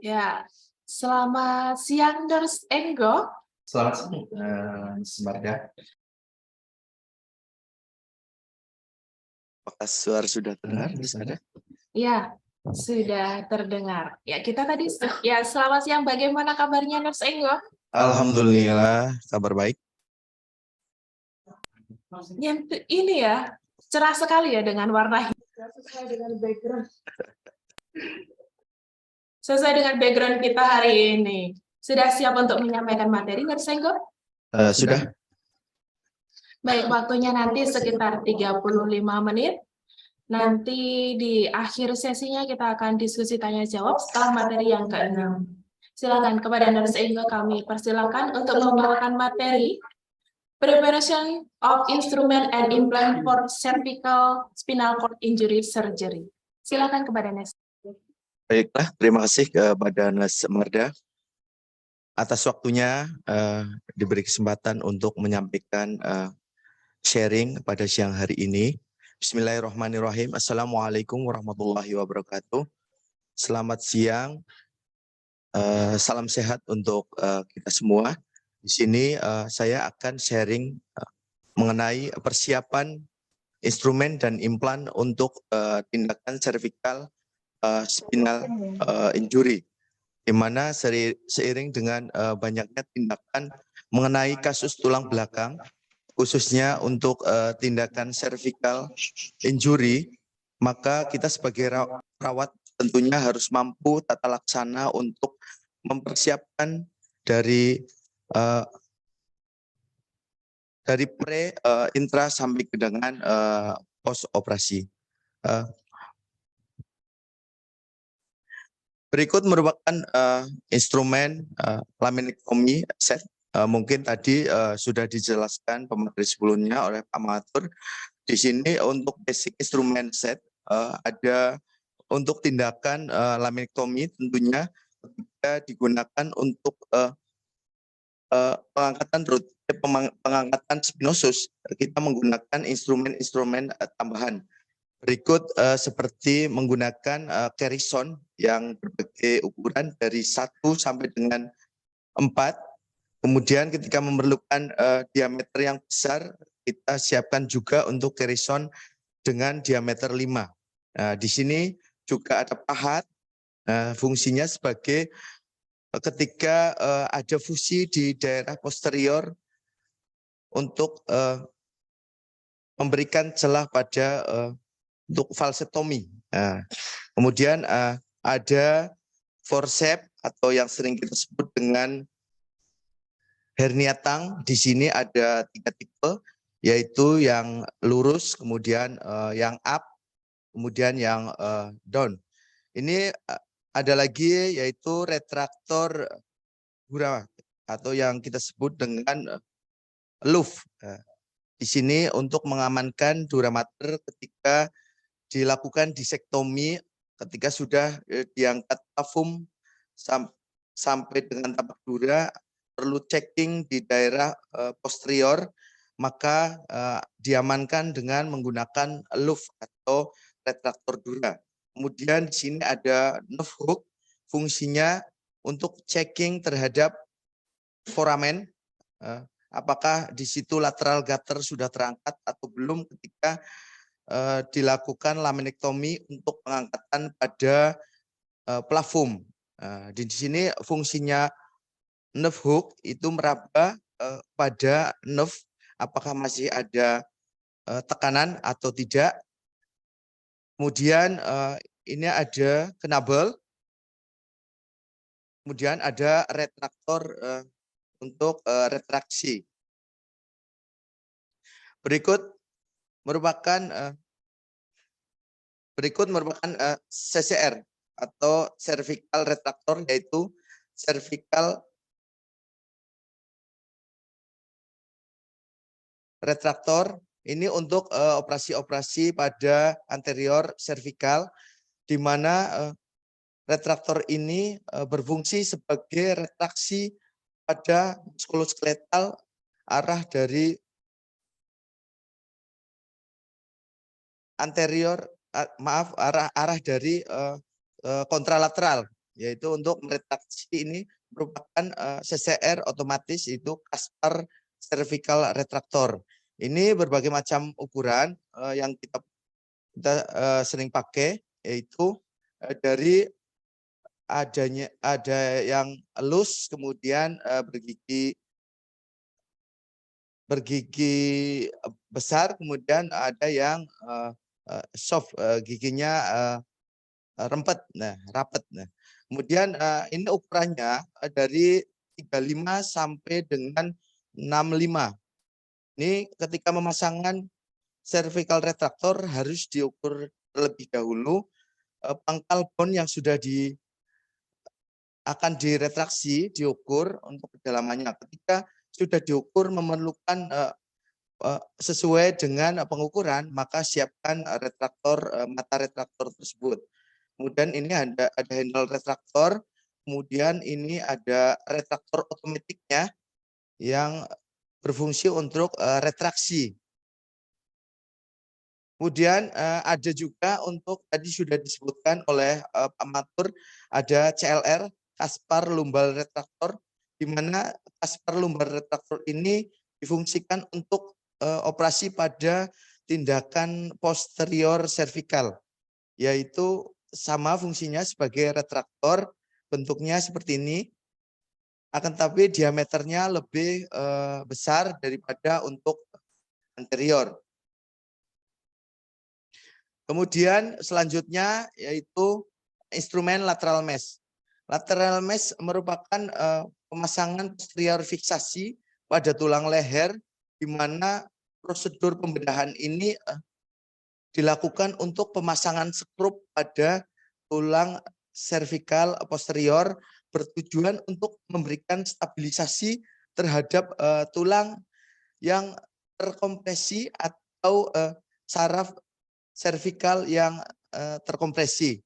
Ya, selamat siang Nurse Enggo. Selamat siang, Marga. Apakah suara sudah terdengar di sana? Ya, sudah terdengar. Ya, kita tadi ya selamat siang. Bagaimana kabarnya Nurse Enggo? Alhamdulillah, kabar baik. Ini ya, cerah sekali ya dengan warna hijau sesuai dengan background. Sesuai dengan background kita hari ini. Sudah siap untuk menyampaikan materi Nurse Enggo? Sudah. Baik, waktunya nanti sekitar 35 menit. Nanti di akhir sesinya kita akan diskusi tanya jawab setelah materi yang ke-6. Silakan kepada Nurse Enggo kami persilakan untuk membawakan materi Preparation of Instrument and Implant for Cervical Spinal Cord Injury Surgery. Silakan kepada Nurse. Baiklah, terima kasih kepada Nurse Marda atas waktunya diberi kesempatan untuk menyampaikan sharing pada siang hari ini. Bismillahirrahmanirrahim. Assalamualaikum warahmatullahi wabarakatuh. Selamat siang. Salam sehat untuk kita semua. Di sini saya akan sharing mengenai persiapan instrumen dan implan untuk tindakan cervical spinal injury, di mana seiring dengan banyaknya tindakan mengenai kasus tulang belakang, khususnya untuk tindakan cervical injury, maka kita sebagai perawat tentunya harus mampu tata laksana untuk mempersiapkan dari pre, intra sampai ke dengan post operasi. Berikut merupakan instrumen laminectomy set. Mungkin tadi sudah dijelaskan pemateri sebelumnya oleh Pak Matur. Di sini untuk basic instrumen set ada untuk tindakan laminectomy tentunya ketika digunakan untuk pengangkatan spinosus, kita menggunakan instrumen-instrumen tambahan. Berikut seperti menggunakan Kerrison yang berbagai ukuran dari 1 sampai dengan 4. Kemudian ketika memerlukan diameter yang besar, kita siapkan juga untuk Kerrison dengan diameter 5. Nah, di sini juga ada pahat, fungsinya sebagai ketika ada fusi di daerah posterior untuk memberikan celah pada untuk valsectomy. Nah, kemudian ada forceps atau yang sering kita sebut dengan hernia tang. Di sini ada 3 tipe, yaitu yang lurus, kemudian yang up, kemudian yang down. Ini ada lagi yaitu retraktor dura atau yang kita sebut dengan luff. Di sini untuk mengamankan dura mater ketika dilakukan disektomi, ketika sudah diangkat pavum sampai dengan tapak dura, perlu checking di daerah posterior, maka diamankan dengan menggunakan luff atau retraktor dura. Kemudian di sini ada nerve hook, fungsinya untuk checking terhadap foramen, apakah di situ lateral gutter sudah terangkat atau belum ketika dilakukan laminectomy untuk pengangkatan pada plavum. Di sini fungsinya nerve hook itu meraba pada nerve, apakah masih ada tekanan atau tidak. Kemudian ini ada knabel, kemudian ada retraktor untuk retraksi. Berikut merupakan CCR atau cervical retraktor, yaitu cervical retraktor. Ini untuk operasi-operasi pada anterior cervical, di mana retraktor ini berfungsi sebagai retraksi pada muskuloskeletal arah dari anterior, arah dari kontralateral, yaitu untuk meretraksi ini merupakan CCR otomatis, itu Caspar cervical retractor. Ini berbagai macam ukuran yang kita sering pakai, yaitu dari ada yang halus, kemudian bergigi besar, kemudian ada yang soft, giginya rempet, rapet. Kemudian ini ukurannya dari 35 sampai dengan 65. Ini ketika memasangkan cervical retractor harus diukur terlebih dahulu pangkal bone yang sudah akan diretraksi, diukur untuk kedalamannya. Ketika sudah diukur memerlukan sesuai dengan pengukuran, maka siapkan retraktor, mata retraktor tersebut. Kemudian ini ada handle retraktor, kemudian ini ada retraktor otomatiknya yang berfungsi untuk retraksi. Kemudian ada juga untuk tadi sudah disebutkan oleh Pak Matur, ada CLR, Caspar Lumbal Retraktor, di mana Caspar Lumbal Retraktor ini difungsikan untuk operasi pada tindakan posterior cervical, yaitu sama fungsinya sebagai retraktor, bentuknya seperti ini, akan tapi diameternya lebih besar daripada untuk anterior. Kemudian selanjutnya yaitu instrumen lateral mesh. Lateral mesh merupakan pemasangan posterior fiksasi pada tulang leher, di mana prosedur pembedahan ini dilakukan untuk pemasangan skrup pada tulang cervical posterior, bertujuan untuk memberikan stabilisasi terhadap tulang yang terkompresi atau saraf cervical yang terkompresi.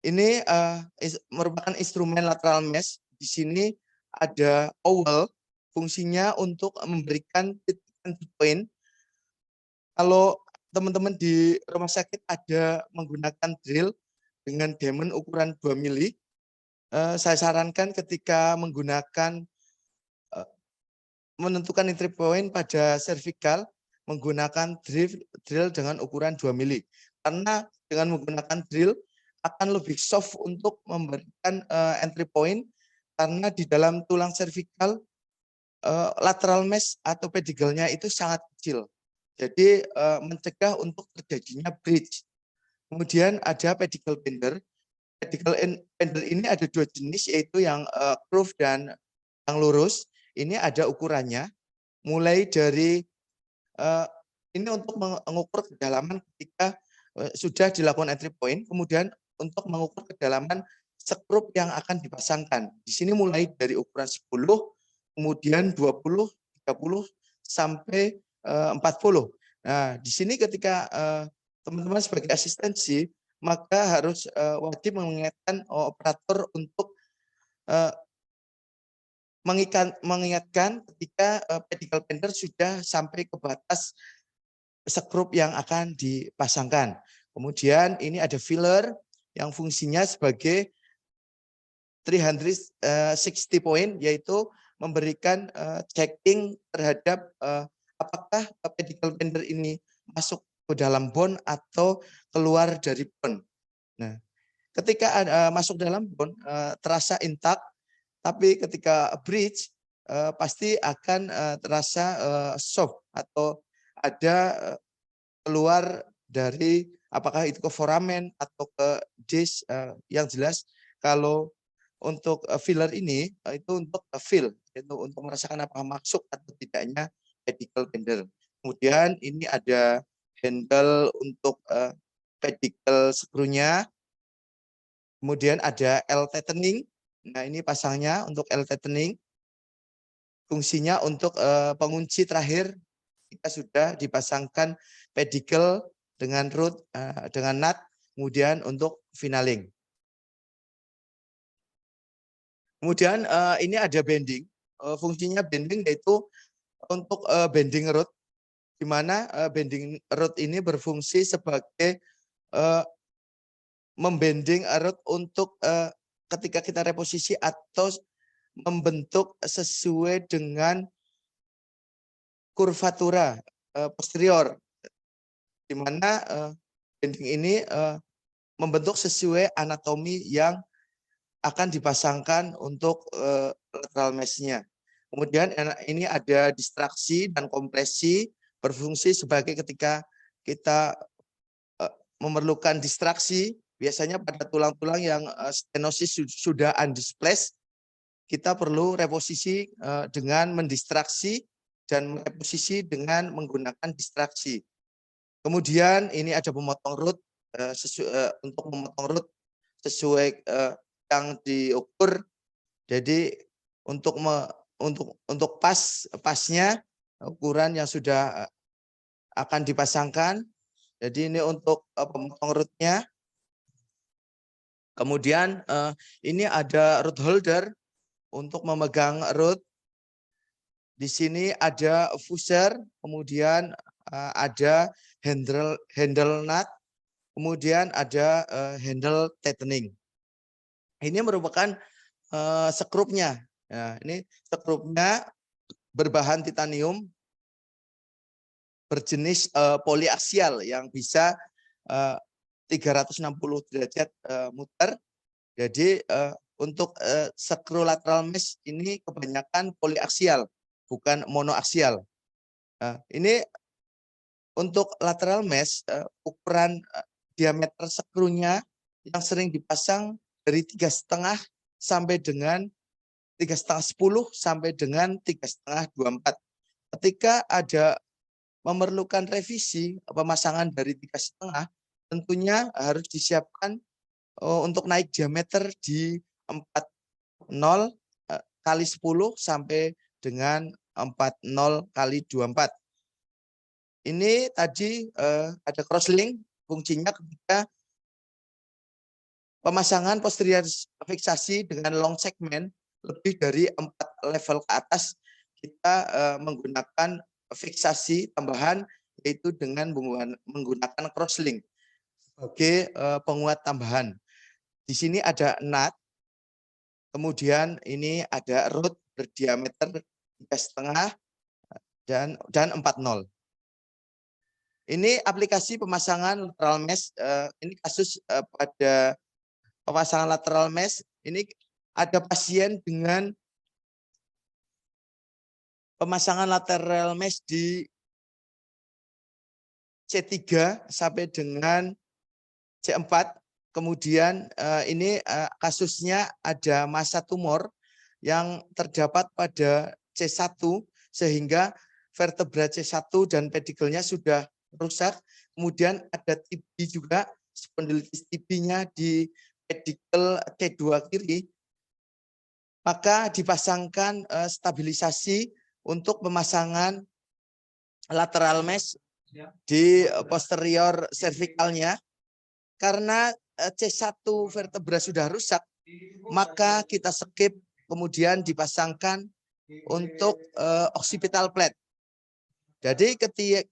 Ini merupakan instrumen lateral mesh. Di sini ada oval, fungsinya untuk memberikan titik entry point. Kalau teman-teman di rumah sakit ada menggunakan drill dengan diamond ukuran 2 mili, saya sarankan ketika menggunakan menentukan entry point pada cervical, menggunakan drill dengan ukuran 2 mili. Karena dengan menggunakan drill akan lebih soft untuk memberikan entry point, karena di dalam tulang cervical lateral mesh atau pedigelnya itu sangat kecil. Jadi mencegah untuk terjadinya bridge. Kemudian ada pedicle bender. Pedicle bender ini ada dua jenis, yaitu yang curve dan yang lurus. Ini ada ukurannya, mulai dari ini untuk mengukur kedalaman ketika sudah dilakukan entry point, kemudian untuk mengukur kedalaman skrup yang akan dipasangkan. Di sini mulai dari ukuran 10, kemudian 20, 30, sampai 40. Nah, di sini ketika teman-teman sebagai asistensi, maka harus wajib mengingatkan operator untuk mengingatkan ketika pedicle bender sudah sampai ke batas skrup yang akan dipasangkan. Kemudian ini ada filler yang fungsinya sebagai 360 point, yaitu memberikan checking terhadap apakah pedicle bender ini masuk ke dalam bone atau keluar dari bone. Nah, ketika masuk dalam bone terasa intact, tapi ketika bridge pasti akan terasa soft atau ada keluar dari apakah itu ke foramen atau ke disc. Yang jelas kalau untuk filler ini itu untuk feel, itu untuk merasakan apakah masuk atau tidaknya pedicle bender. Kemudian ini ada handle untuk pedicle skrunya. Kemudian ada L tightening. Nah, ini pasangnya untuk L tightening. Fungsinya untuk pengunci terakhir kita sudah dipasangkan pedicle dengan root, dengan nut, kemudian untuk finaling. Kemudian ini ada bending. Fungsinya bending yaitu untuk bending root, di mana bending root ini berfungsi sebagai membending root untuk ketika kita reposisi atau membentuk sesuai dengan kurvatura posterior, di mana bending ini membentuk sesuai anatomi yang akan dipasangkan untuk lateral mesh-nya. Kemudian ini ada distraksi dan kompresi berfungsi sebagai ketika kita memerlukan distraksi, biasanya pada tulang-tulang yang stenosis sudah undisplaced, kita perlu reposisi dengan mendistraksi dan reposisi dengan menggunakan distraksi. Kemudian ini ada pemotong root untuk memotong root sesuai yang diukur. Jadi untuk pasnya ukuran yang sudah akan dipasangkan. Jadi ini untuk pemotong rootnya. Kemudian ini ada root holder untuk memegang root. Di sini ada fusser, kemudian ada handle nut, kemudian ada handle tightening. Ini merupakan skrupnya. Nah, ini skrupnya berbahan titanium berjenis poliaksial yang bisa 360 derajat muter. Jadi untuk skru lateral mesh ini kebanyakan poliaksial, bukan monoaksial. Ini untuk lateral mesh ukuran diameter skrunya yang sering dipasang dari 3,5 sampai dengan 3,5 10 sampai dengan 3,5 24. Ketika ada memerlukan revisi pemasangan dari 3,5, tentunya harus disiapkan untuk naik diameter di 40 kali 10 sampai dengan 40 kali 24. Ini tadi ada crosslink, fungsinya ketika pemasangan posterior fiksasi dengan long segment lebih dari 4 level ke atas, kita menggunakan fiksasi tambahan, yaitu dengan menggunakan crosslink sebagai penguat tambahan. Di sini ada nut, kemudian ini ada root berdiameter 3,5 dan 40. Ini aplikasi pemasangan lateral mesh. Ini kasus pada pemasangan lateral mesh. Ini ada pasien dengan pemasangan lateral mesh di C3 sampai dengan C4. Kemudian ini kasusnya ada massa tumor yang terdapat pada C1 sehingga vertebra C1 dan pedikelnya sudah rusak. Kemudian ada TB juga, spondylitis TB-nya di pedikel C2 kiri. Maka dipasangkan stabilisasi untuk pemasangan lateral mesh di posterior cervicalnya. Karena C1 vertebra sudah rusak, maka kita skip, kemudian dipasangkan untuk occipital plate. Jadi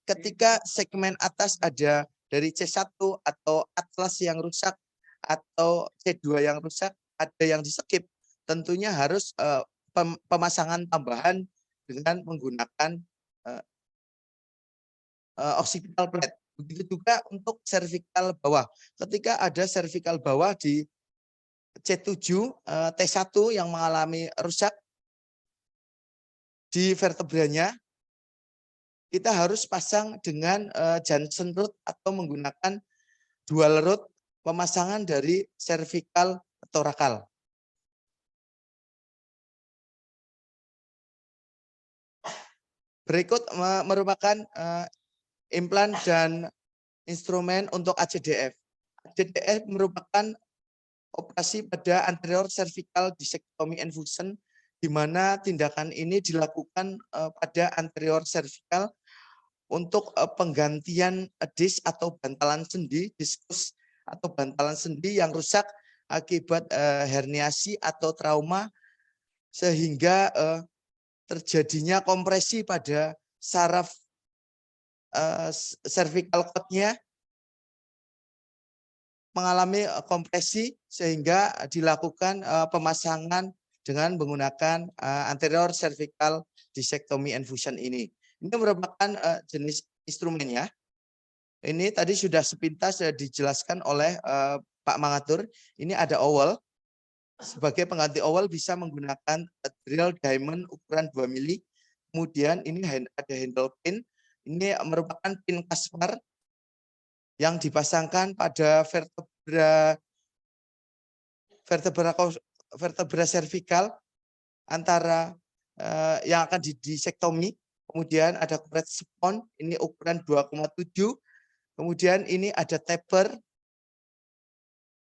ketika segmen atas ada dari C1 atau atlas yang rusak atau C2 yang rusak, ada yang di skip, tentunya harus pemasangan tambahan dengan menggunakan occipital plate. Begitu juga untuk cervical bawah. Ketika ada cervical bawah di C7, T1 yang mengalami rusak di vertebranya, kita harus pasang dengan Johnson root atau menggunakan dual root pemasangan dari cervical thoracal. Berikut merupakan implan dan instrumen untuk ACDF. ACDF merupakan operasi pada anterior cervical discectomy and fusion, di mana tindakan ini dilakukan pada anterior cervical untuk penggantian disk atau bantalan sendi, diskus atau bantalan sendi yang rusak akibat herniasi atau trauma, sehingga terjadinya kompresi pada saraf cervical cord-nya mengalami kompresi sehingga dilakukan pemasangan dengan menggunakan anterior cervical discectomy and fusion ini. Ini merupakan jenis instrumennya. Ini tadi sudah sepintas dijelaskan oleh Pak Mangatur. Ini ada oval. Sebagai pengganti oval bisa menggunakan drill diamond ukuran 2 mili. Kemudian ini ada handle pin. Ini merupakan pin Caspar yang dipasangkan pada vertebra cervical antara yang akan disektomi. Kemudian ada kuret spon, ini ukuran 2,7. Kemudian ini ada taper.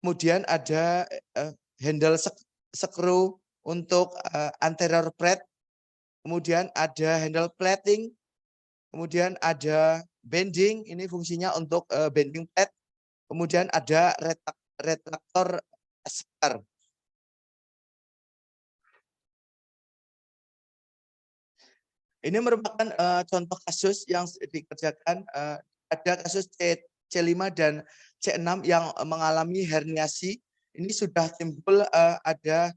Kemudian ada handle screw untuk anterior plate. Kemudian ada handle plating. Kemudian ada bending, ini fungsinya untuk bending plate. Kemudian ada retraktor Caspar. Ini merupakan contoh kasus yang dikerjakan. Ada kasus C5 dan C6 yang mengalami herniasi. Ini sudah timbul ada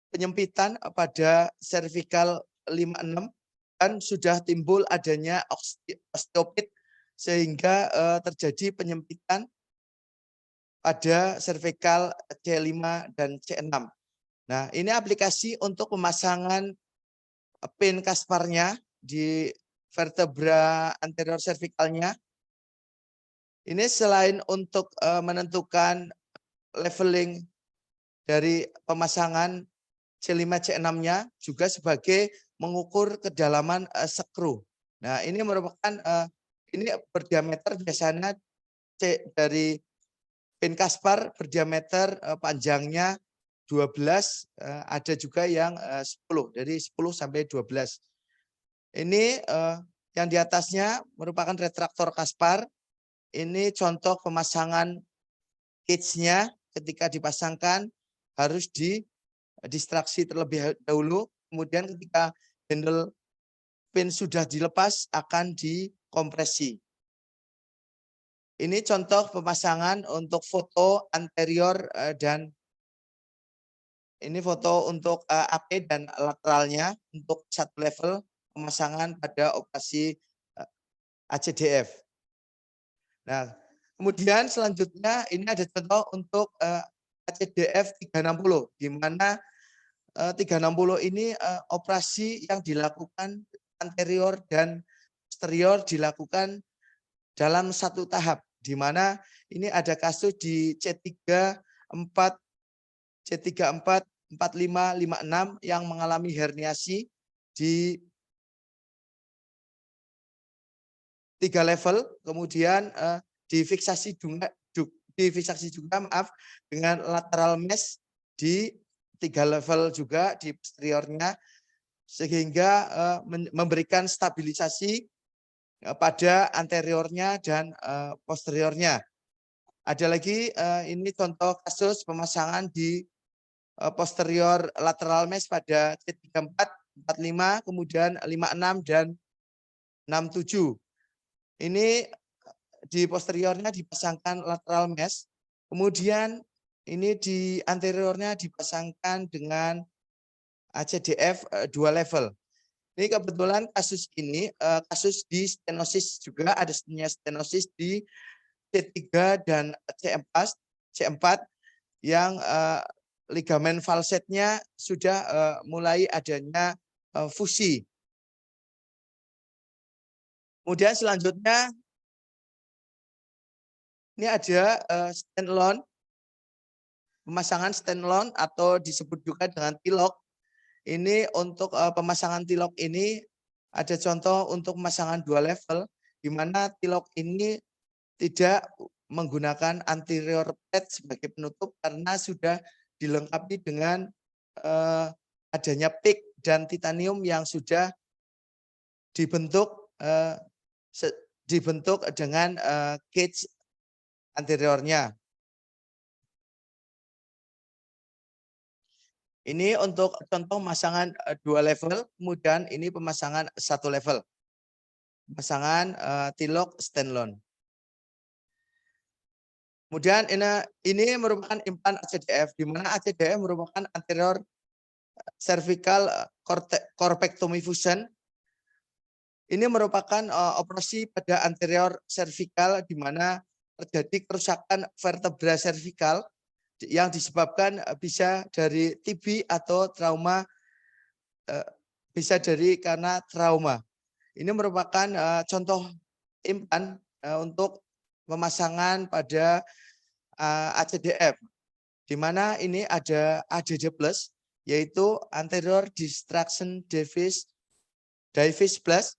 penyempitan pada cervical 56 dan sudah timbul adanya osteopit sehingga terjadi penyempitan pada cervical C5 dan C6. Nah, ini aplikasi untuk pemasangan pin Casparnya di vertebra anterior cervicalnya. Ini selain untuk menentukan leveling dari pemasangan C5 C6-nya juga sebagai mengukur kedalaman skru. Nah, ini merupakan ini berdiameter biasanya dari pin Caspar berdiameter panjangnya 12, ada juga yang 10, dari 10 sampai 12. Ini yang di atasnya merupakan retraktor Caspar. Ini contoh pemasangan cage-nya ketika dipasangkan harus distraksi terlebih dahulu. Kemudian ketika handle pin sudah dilepas akan dikompresi. Ini contoh pemasangan untuk foto anterior dan ini foto untuk AP dan lateralnya untuk satu level pemasangan pada operasi ACDF. Nah, kemudian selanjutnya ini ada contoh untuk ACDF 360, di mana 360 ini operasi yang dilakukan anterior dan posterior dilakukan dalam satu tahap, di mana ini ada kasus di C34, C34, 45, 56 yang mengalami herniasi di 3 level, kemudian difiksasi juga maaf dengan lateral mesh di 3 level juga di posteriornya, sehingga memberikan stabilisasi pada anteriornya dan posteriornya. Ada lagi ini contoh kasus pemasangan di posterior lateral mesh pada C34, 45, kemudian 56 dan 67. Ini di posteriornya dipasangkan lateral mesh, kemudian ini di anteriornya dipasangkan dengan ACDF 2 level. Ini kebetulan kasus ini kasus di stenosis juga, ada stenosis di C3 dan C4 yang ligamen valsetnya sudah mulai adanya fusi. Kemudian selanjutnya ini ada stand-alone, pemasangan stand-alone atau disebut juga dengan tilok. Ini untuk pemasangan tilok ini ada contoh untuk pemasangan 2 level, di mana tilok ini tidak menggunakan anterior plate sebagai penutup karena sudah dilengkapi dengan adanya pick dan titanium yang sudah dibentuk dengan cage anteriornya. Ini untuk contoh pemasangan 2 level, kemudian ini pemasangan 1 level. Pemasangan tilok stand-alone. Kemudian ini merupakan implan ACDF, di mana ACDF merupakan anterior cervical corpectomy fusion. Ini merupakan operasi pada anterior cervical di mana terjadi kerusakan vertebra cervical yang disebabkan bisa dari TB atau trauma, bisa dari karena trauma. Ini merupakan contoh implan untuk pemasangan pada ACDF, di mana ini ada ADD plus, yaitu anterior distraction device plus.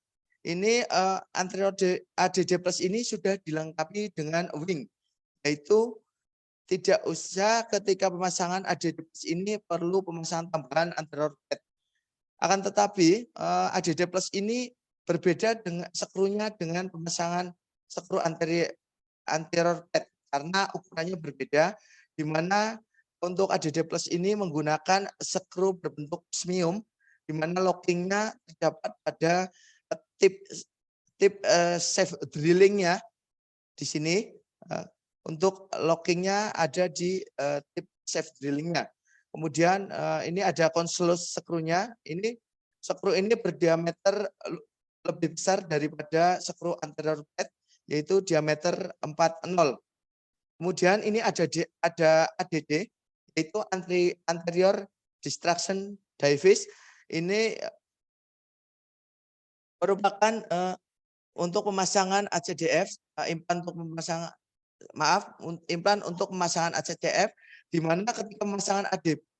Ini anterior ADD plus ini sudah dilengkapi dengan wing, yaitu tidak usah ketika pemasangan ADD plus ini perlu pemasangan tambahan anterior plate. Akan tetapi ADD plus ini berbeda dengan skrunya dengan pemasangan skru anterior plate karena ukurannya berbeda, di mana untuk ADD plus ini menggunakan skru berbentuk osmium, di mana lockingnya terdapat pada tip safe drillingnya di sini. Untuk lockingnya ada di tip safe drillingnya. Kemudian ini ada konslus skrunya. Ini skru ini berdiameter lebih besar daripada skru anterior plate, yaitu diameter 40. Kemudian ini ada ADD, yaitu anterior distraction device. Ini merupakan untuk pemasangan ACDF, implan untuk pemasangan ACDF, di mana ketika pemasangan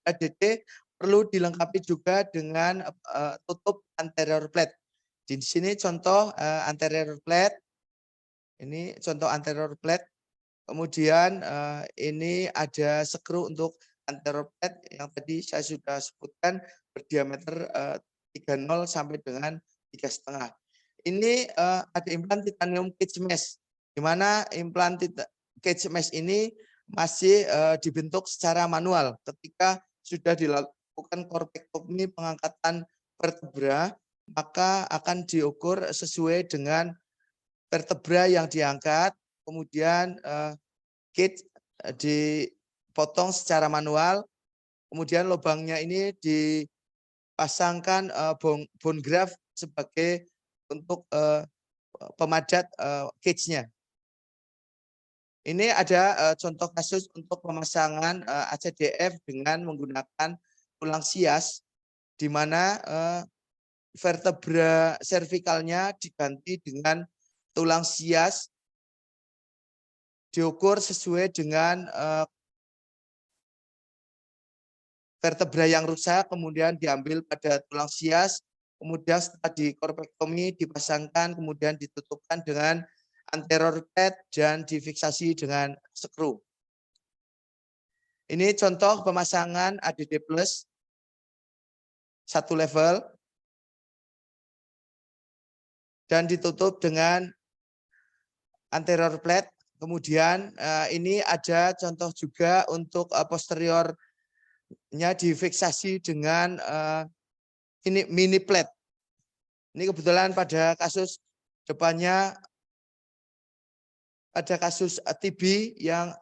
ADD perlu dilengkapi juga dengan tutup anterior plate. Di sini contoh anterior plate. Ini contoh anterior plate. Kemudian ini ada skru untuk anterior plate yang tadi saya sudah sebutkan berdiameter 30 sampai dengan 3,5. Ini ada implan titanium cage mesh, di mana implan cage mesh ini masih dibentuk secara manual. Ketika sudah dilakukan corpectomy pengangkatan vertebra, maka akan diukur sesuai dengan vertebra yang diangkat, kemudian cage dipotong secara manual, kemudian lubangnya ini dipasangkan bone graft sebagai untuk pemadat cage-nya. Ini ada contoh kasus untuk pemasangan ACDF dengan menggunakan tulang sias, di mana vertebra cervicalnya diganti dengan tulang sias, diukur sesuai dengan vertebra yang rusak, kemudian diambil pada tulang sias, kemudian setelah dikorpektomi dipasangkan, kemudian ditutupkan dengan anterior plate dan difiksasi dengan skru. Ini contoh pemasangan ADD plus satu level dan ditutup dengan anterior plate. Kemudian ini ada contoh juga untuk posteriornya difiksasi dengan mini plate. Ini kebetulan pada kasus depannya ada kasus TB yang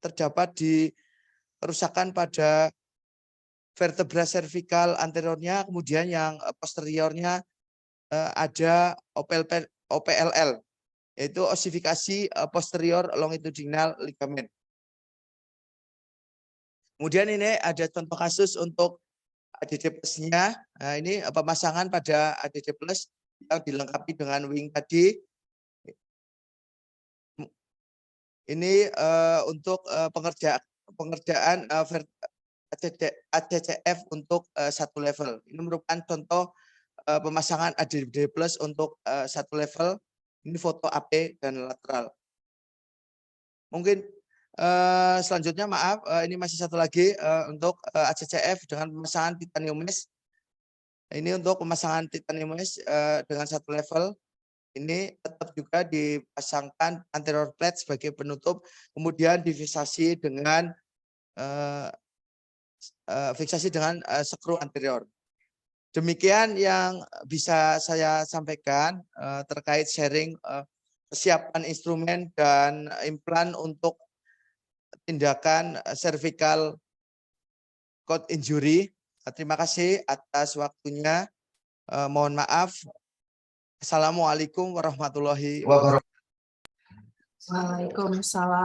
terdapat di kerusakan pada vertebra cervical anteriornya, kemudian yang posteriornya ada OPLL, yaitu osifikasi posterior longitudinal ligament. Kemudian ini ada contoh kasus untuk ADD plus-nya. Nah, ini pemasangan pada ADD plus yang dilengkapi dengan wing tadi. Ini untuk pengerjaan ACCF untuk satu level. Ini merupakan contoh pemasangan ADD plus untuk satu level. Ini foto AP dan lateral. Mungkin selanjutnya maaf, ini masih satu lagi untuk ACCF dengan pemasangan titanium mesh. Ini untuk pemasangan titanium mesh dengan satu level. Ini tetap juga dipasangkan anterior plate sebagai penutup, kemudian difiksasi dengan skru anterior. Demikian yang bisa saya sampaikan terkait sharing kesiapan instrumen dan implan untuk tindakan cervical cord injury. Terima kasih atas waktunya. Mohon maaf. Assalamualaikum warahmatullahi wabarakatuh. Waalaikumsalam.